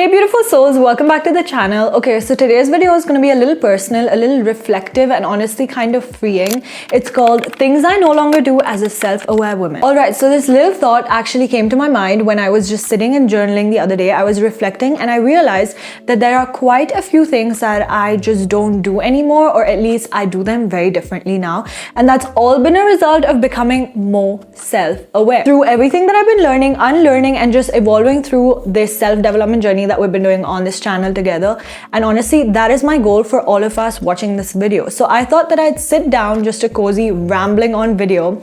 Hey beautiful souls, welcome back to the channel. Okay, so today's video is going to be a little personal, a little reflective, and honestly kind of freeing. It's called Things I No Longer Do as a Self-Aware Woman. Alright, so this little thought actually came to my mind when I was just sitting and journaling the other day. I was reflecting and I realized that there are quite a few things that I just don't do anymore, or at least I do them very differently now. And that's all been a result of becoming more self-aware. Through everything that I've been learning, unlearning, and just evolving through this self-development journey that we've been doing on this channel together. And honestly, that is my goal for all of us watching this video. So I thought that I'd sit down, just a cozy rambling on video,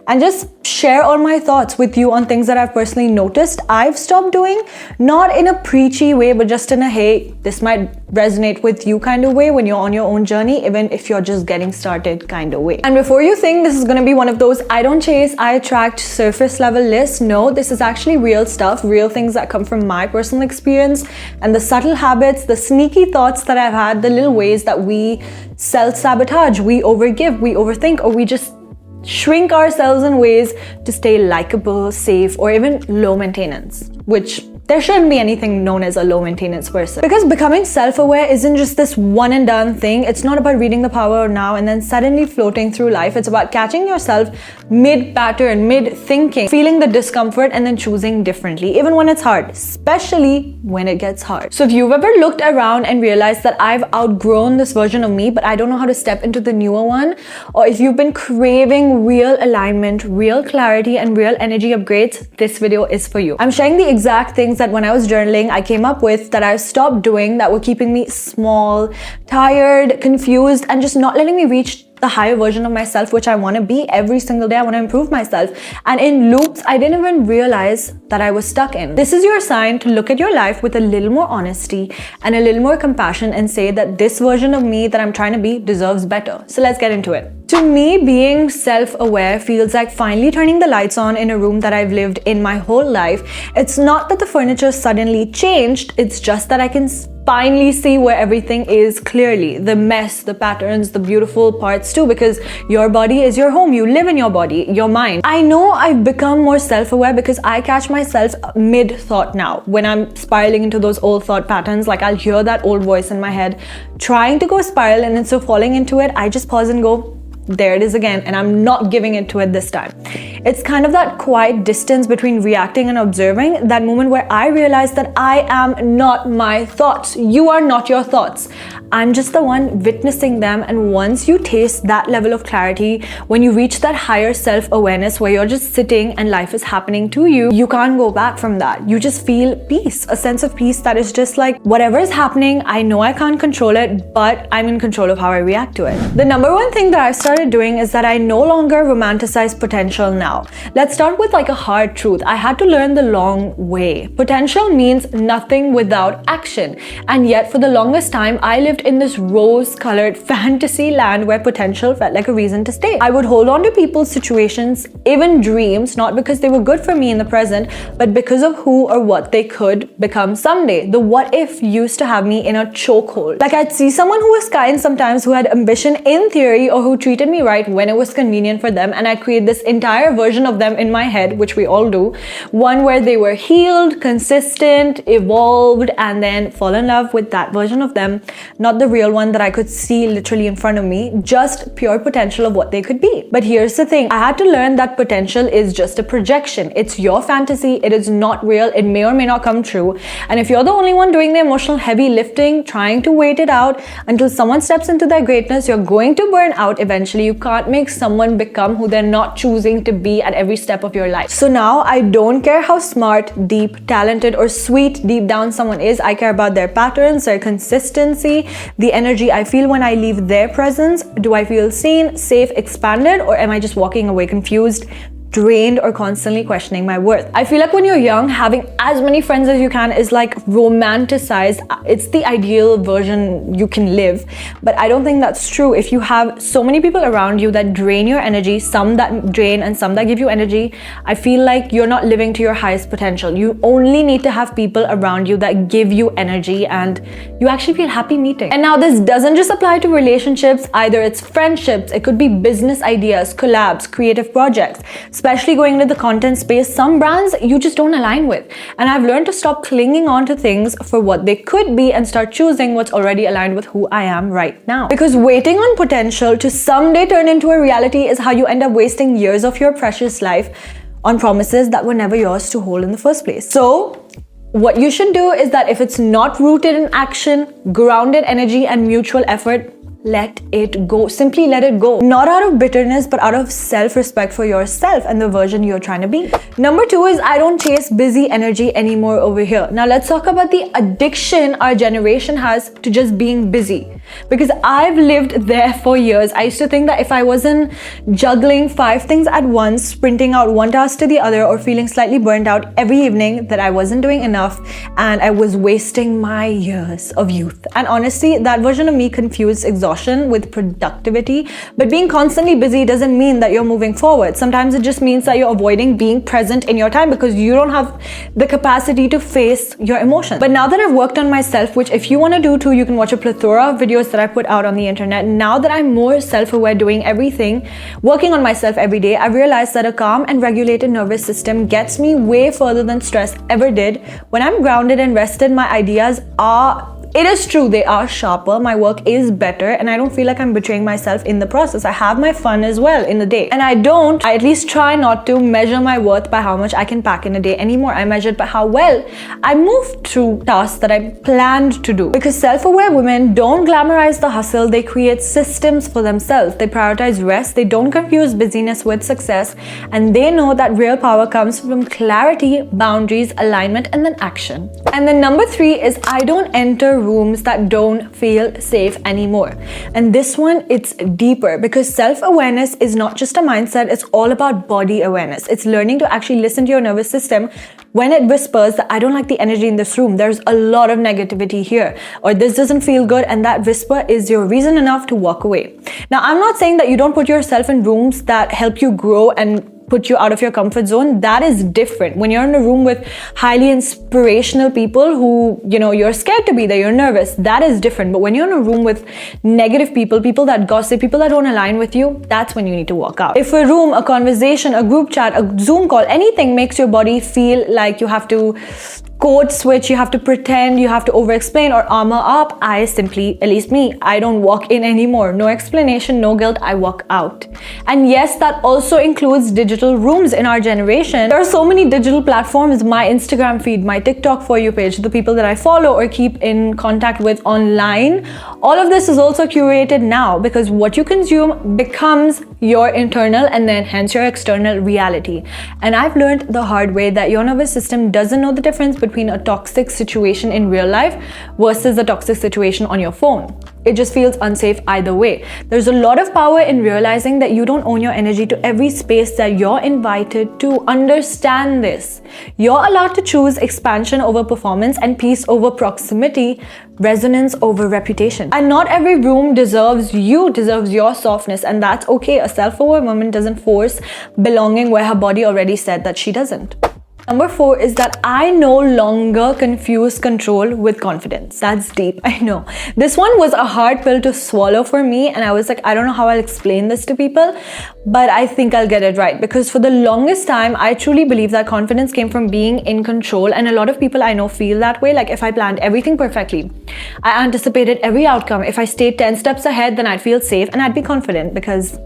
and just share all my thoughts with you on things that I've personally noticed I've stopped doing, not in a preachy way, but just in a hey, this might resonate with you kind of way when you're on your own journey, even if you're just getting started kind of way. And before you think this is going to be one of those I don't chase, I attract surface level lists, no, this is actually real stuff, real things that come from my personal experience and the subtle habits, the sneaky thoughts that I've had, the little ways that we self-sabotage, we overgive, we overthink, or we just shrink ourselves in ways to stay likable, safe, or even low maintenance, which there shouldn't be anything known as a low maintenance person. Because becoming self-aware isn't just this one and done thing. It's not about reading The Power of Now and then suddenly floating through life. It's about catching yourself mid-pattern, mid-thinking, feeling the discomfort and then choosing differently, even when it's hard, especially when it gets hard. So if you've ever looked around and realized that I've outgrown this version of me, but I don't know how to step into the newer one, or if you've been craving real alignment, real clarity, and real energy upgrades, this video is for you. I'm sharing the exact things that when I was journaling, I came up with that I've stopped doing that were keeping me small, tired, confused, and just not letting me reach the higher version of myself, which I want to be every single day. I want to improve myself. And in loops, I didn't even realize that I was stuck in. This is your sign to look at your life with a little more honesty and a little more compassion and say that this version of me that I'm trying to be deserves better. So let's get into it. To me, being self-aware feels like finally turning the lights on in a room that I've lived in my whole life. It's not that the furniture suddenly changed, it's just that I can finally see where everything is clearly. The mess, the patterns, the beautiful parts too, because your body is your home. You live in your body, your mind. I know I've become more self-aware because I catch myself mid-thought now. When I'm spiraling into those old thought patterns, like I'll hear that old voice in my head trying to go spiral, and instead of falling into it, I just pause and go, there it is again, and I'm not giving it to it this time. It's kind of that quiet distance between reacting and observing, that moment where I realize that I am not my thoughts. You are not your thoughts. I'm just the one witnessing them. And once you taste that level of clarity, when you reach that higher self-awareness where you're just sitting and life is happening to you, you can't go back from that. You just feel peace, a sense of peace that is just like, whatever is happening, I know I can't control it, but I'm in control of how I react to it. The number one thing that I've started doing is that I no longer romanticize potential now. Let's start with like a hard truth. I had to learn the long way. Potential means nothing without action. And yet for the longest time, I lived in this rose-colored fantasy land where potential felt like a reason to stay. I would hold on to people's situations, even dreams, not because they were good for me in the present, but because of who or what they could become someday. The what if used to have me in a chokehold. Like I'd see someone who was kind sometimes, who had ambition in theory, or who treated me right when it was convenient for them, and I'd create this entire version of them in my head, which we all do. One where they were healed, consistent, evolved, and then fall in love with that version of them, not the real one that I could see literally in front of me, just pure potential of what they could be. But here's the thing, I had to learn that potential is just a projection. It's your fantasy, it is not real, it may or may not come true. And if you're the only one doing the emotional heavy lifting, trying to wait it out until someone steps into their greatness, you're going to burn out eventually. You can't make someone become who they're not choosing to be at every step of your life. So now I don't care how smart, deep, talented, or sweet deep down someone is. I care about their patterns, their consistency, the energy I feel when I leave their presence. Do I feel seen, safe, expanded, or am I just walking away confused, drained, or constantly questioning my worth? I feel like when you're young, having as many friends as you can is like romanticized. It's the ideal version you can live, but I don't think that's true. If you have so many people around you that drain your energy, some that drain and some that give you energy, I feel like you're not living to your highest potential. You only need to have people around you that give you energy and you actually feel happy meeting. And now this doesn't just apply to relationships either. It's friendships, it could be business ideas, collabs, creative projects. especially going into the content space, some brands you just don't align with. And I've learned to stop clinging on to things for what they could be and start choosing what's already aligned with who I am right now. Because waiting on potential to someday turn into a reality is how you end up wasting years of your precious life on promises that were never yours to hold in the first place. So what you should do is that if it's not rooted in action, grounded energy, and mutual effort, let it go. Simply let it go. Not out of bitterness, but out of self-respect for yourself and the version you're trying to be. Number 2 is I don't chase busy energy anymore over here. Now let's talk about the addiction our generation has to just being busy. Because I've lived there for years. I used to think that if I wasn't juggling 5 things at once, sprinting out one task to the other, or feeling slightly burnt out every evening, that I wasn't doing enough and I was wasting my years of youth. And honestly, that version of me confused exhaustion with productivity. But being constantly busy doesn't mean that you're moving forward. Sometimes it just means that you're avoiding being present in your time because you don't have the capacity to face your emotions. But now that I've worked on myself, which if you want to do too, you can watch a plethora of videos that I put out on the internet. Now that I'm more self-aware, doing everything, working on myself every day, I've realized that a calm and regulated nervous system gets me way further than stress ever did. When I'm grounded and rested, my ideas are, it is true, they are sharper, my work is better, and I don't feel like I'm betraying myself in the process. I have my fun as well in the day. And I at least try not to measure my worth by how much I can pack in a day anymore. I measure it by how well I move through tasks that I planned to do. Because self-aware women don't glamorize the hustle, they create systems for themselves. They prioritize rest, they don't confuse busyness with success, and they know that real power comes from clarity, boundaries, alignment, and then action. And then number 3 is I don't enter rooms that don't feel safe anymore. And this one, it's deeper because self-awareness is not just a mindset, it's all about body awareness. It's learning to actually listen to your nervous system when it whispers that I don't like the energy in this room, there's a lot of negativity here, or this doesn't feel good, and that whisper is your reason enough to walk away. Now, I'm not saying that you don't put yourself in rooms that help you grow and put you out of your comfort zone. That is different. When you're in a room with highly inspirational people who, you're scared to be there, you're nervous, that is different. But when you're in a room with negative people, people that gossip, people that don't align with you, that's when you need to walk out. If a room, a conversation, a group chat, a Zoom call, anything makes your body feel like you have to code switch, you have to pretend, you have to over-explain or armor up, I simply, at least me, I don't walk in anymore. No explanation, no guilt, I walk out. And yes, that also includes digital rooms in our generation. There are so many digital platforms, my Instagram feed, my TikTok For You page, the people that I follow or keep in contact with online. All of this is also curated now because what you consume becomes your internal and then hence your external reality. And I've learned the hard way that your nervous system doesn't know the difference between a toxic situation in real life versus a toxic situation on your phone. It just feels unsafe either way. There's a lot of power in realizing that you don't own your energy to every space that you're invited to. Understand this. You're allowed to choose expansion over performance and peace over proximity, resonance over reputation. And not every room deserves your softness, and that's okay. A self-aware woman doesn't force belonging where her body already said that she doesn't. Number 4 is that I no longer confuse control with confidence. That's deep, I know. This one was a hard pill to swallow for me, and I was like, I don't know how I'll explain this to people, but I think I'll get it right. Because for the longest time, I truly believe that confidence came from being in control, and a lot of people I know feel that way. Like if I planned everything perfectly, I anticipated every outcome. If I stayed 10 steps ahead, then I'd feel safe and I'd be confident because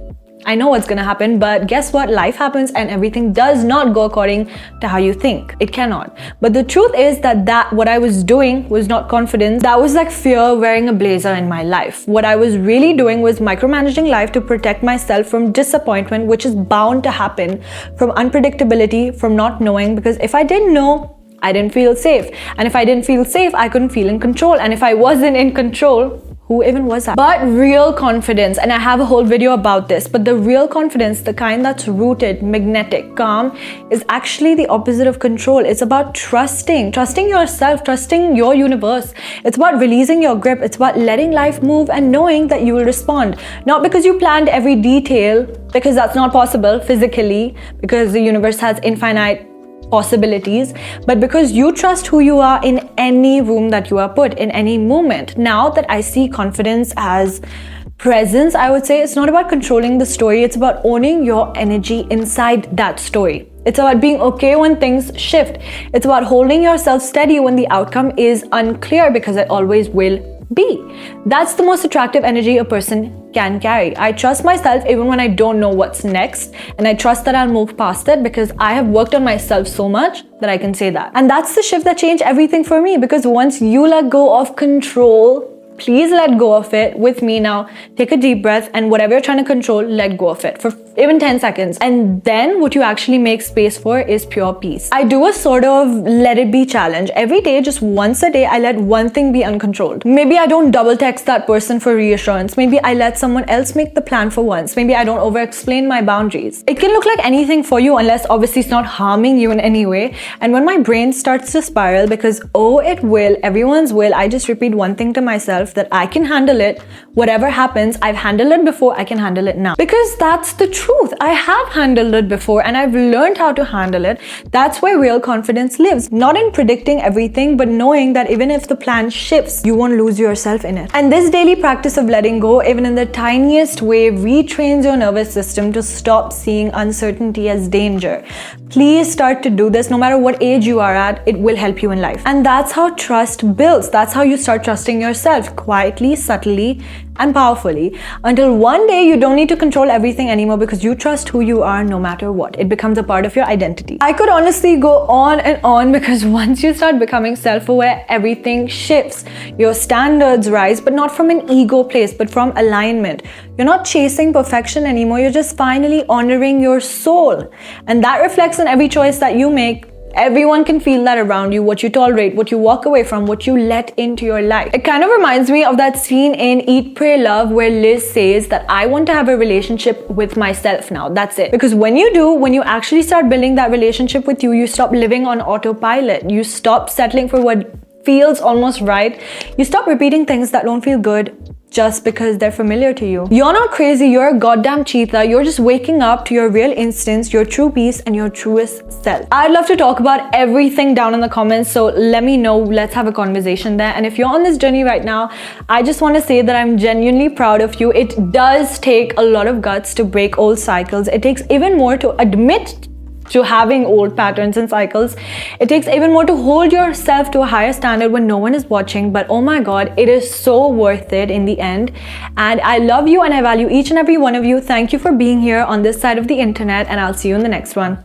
I know what's gonna happen. But guess what? Life happens and everything does not go according to how you think. It cannot. But the truth is that what I was doing was not confidence. That was like fear wearing a blazer in my life. What I was really doing was micromanaging life to protect myself from disappointment, which is bound to happen, from unpredictability, from not knowing. Because if I didn't know, I didn't feel safe. And if I didn't feel safe, I couldn't feel in control. And if I wasn't in control, who even was I? But real confidence, and I have a whole video about this, but the real confidence, the kind that's rooted, magnetic, calm, is actually the opposite of control. It's about trusting yourself, trusting your universe. It's about releasing your grip. It's about letting life move and knowing that you will respond. Not because you planned every detail, because that's not possible physically, because the universe has infinite possibilities, but because you trust who you are in any room that you are put, in any moment. Now that I see confidence as presence, I would say. It's not about controlling the story, it's about owning your energy inside that story. It's about being okay when things shift. It's about holding yourself steady when the outcome is unclear, because it always will be. That's the most attractive energy a person can carry. I trust myself even when I don't know what's next, and I trust that I'll move past it because I have worked on myself so much that I can say that. And that's the shift that changed everything for me, because once you let go of control, please let go of it with me now. Take a deep breath, and whatever you're trying to control, let go of it for even 10 seconds. And then what you actually make space for is pure peace. I do a sort of let it be challenge. Every day, just once a day, I let one thing be uncontrolled. Maybe I don't double text that person for reassurance. Maybe I let someone else make the plan for once. Maybe I don't over explain my boundaries. It can look like anything for you, unless obviously it's not harming you in any way. And when my brain starts to spiral, because it will, everyone's will, I just repeat one thing to myself, that I can handle it. Whatever happens, I've handled it before, I can handle it now. Because that's the truth. I have handled it before and I've learned how to handle it. That's where real confidence lives. Not in predicting everything, but knowing that even if the plan shifts, you won't lose yourself in it. And this daily practice of letting go, even in the tiniest way, retrains your nervous system to stop seeing uncertainty as danger. Please start to do this. No matter what age you are at, it will help you in life. And that's how trust builds. That's how you start trusting yourself, quietly, subtly, and powerfully, until one day you don't need to control everything anymore, because you trust who you are no matter what. It becomes a part of your identity. I could honestly go on and on, because once you start becoming self-aware, everything shifts. Your standards rise, but not from an ego place, but from alignment. You're not chasing perfection anymore. You're just finally honoring your soul. And that reflects in every choice that you make. Everyone can feel that around you, what you tolerate, what you walk away from, what you let into your life. It kind of reminds me of that scene in Eat, Pray, Love, where Liz says that I want to have a relationship with myself now. That's it. Because when you do, when you actually start building that relationship with you, you stop living on autopilot. You stop settling for what feels almost right. You stop repeating things that don't feel good just because they're familiar to you. You're not crazy, you're a goddamn cheetah. You're just waking up to your real instincts, your true peace, and your truest self. I'd love to talk about everything down in the comments, so let me know. Let's have a conversation there. And if you're on this journey right now, I just want to say that I'm genuinely proud of you. It does take a lot of guts to break old cycles. It takes even more to admit to having old patterns and cycles. It takes even more to hold yourself to a higher standard when no one is watching, but oh my god, it is so worth it in the end. And I love you and I value each and every one of you. Thank you for being here on this side of the internet, and I'll see you in the next one.